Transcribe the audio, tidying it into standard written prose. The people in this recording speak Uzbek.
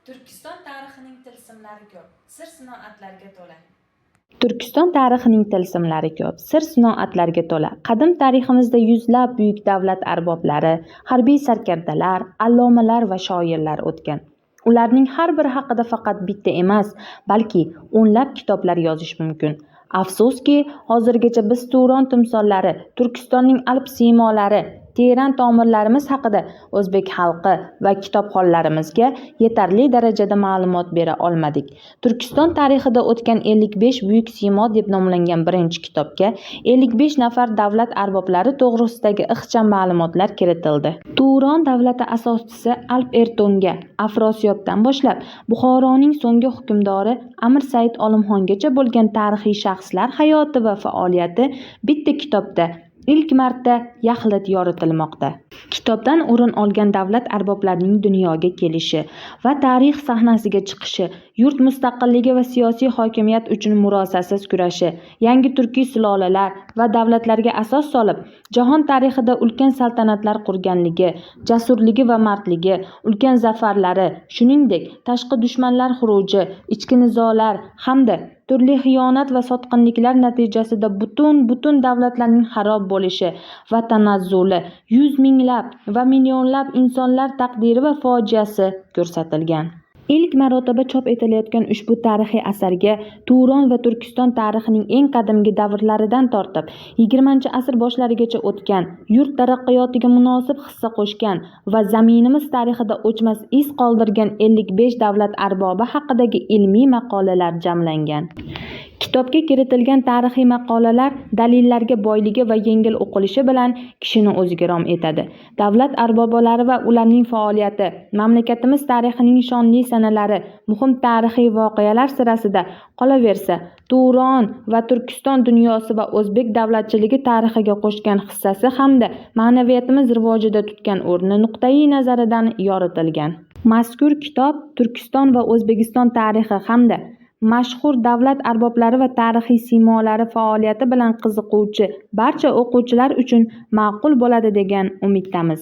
Turkiston tarixining tilsimlari ko'p, sir-sinoatlarga to'la. Turkiston tarixining tilsimlari ko'p, sir-sinoatlarga to'la. Qadim tariximizda yuzlab buyuk davlat arboblari, harbiy sarkardalar, allomalar va shoirlar o'tgan. Ularning har biri haqida faqat bitta emas, balki o'nlab kitoblar yozish mumkin. Afsuski, hozirgacha biz Turon timsollari, Turkistonning alp siymolari, teran tomirlarimiz haqida o'zbek xalqi va kitobxonlarimizga yetarli darajada ma'lumot bera olmadik. Turkiston tarixida o'tgan 55 buyuk siymo deb nomlangan birinchi kitobga 55 nafar davlat arboblari to'g'risidagi ixcham ma'lumotlar kiritildi. Turon davlati asoschisi Alp Ertonga, Afrosiyobdan boshlab Buxoroning so'nggi hukmdori Amir Said Olimxongacha bo'lgan tarixiy shaxslar hayoti va faoliyati bitta kitobda ilk marta yaxlit yoritilmoqda. Kitobdan o'rin olgan davlat arboblarining dunyoga kelishi va tarix sahnasiga chiqishi, yurt mustaqilligi va siyosiy hokimiyat uchun murosasiz kurashi, yangi turkiy sulolalar va davlatlarga asos solib, jahon tarixida ulkan saltanatlar qurganligi, jasurligi va mardligi, ulkan zafarlari, shuningdek, tashqi dushmanlar xuruji, ichki nizolar hamda turli xiyonat va sotqinliklar natijasida butun davlatlarning xarob bo'lishi va tanazzuli, yuz minglab va millionlab insonlar taqdiri va fojiasi ko'rsatilgan. Ilk marotaba chop etilayotgan ushbu tarixiy asarga Turon va Turkiston tarixining eng qadimgi davrlaridan tortib 20-asr boshlarigacha o'tgan, yurt taraqqiyotiga munosib hissa qo'shgan va zaminimiz tarixida o'chmas iz qoldirgan 55 davlat arbobi haqidagi ilmiy maqolalar jamlangan. Kitobga kiritilgan tarixiy maqolalar dalillarga boyligi va yengil o'qilishi bilan kishini o'ziga rom etadi. Davlat arboblari va ularning faoliyati, mamlakatimiz tarixining shonli sanalari, muhim tarixiy voqealar sirasida qolaversa, Turon va Turkiston dunyosi va o'zbek davlatchiligi tarixiga qo'shgan hissasi hamda ma'naviyatimiz rivojida tutgan o'rni nuqtai nazaridan yoritilgan. Mazkur kitob Turkiston va O'zbekiston tarixi hamda mashhur davlat arboblari va tarixiy siymolari faoliyati bilan qiziquvchi barcha o'quvchilar uchun ma'qul bo'ladi degan umiddamiz.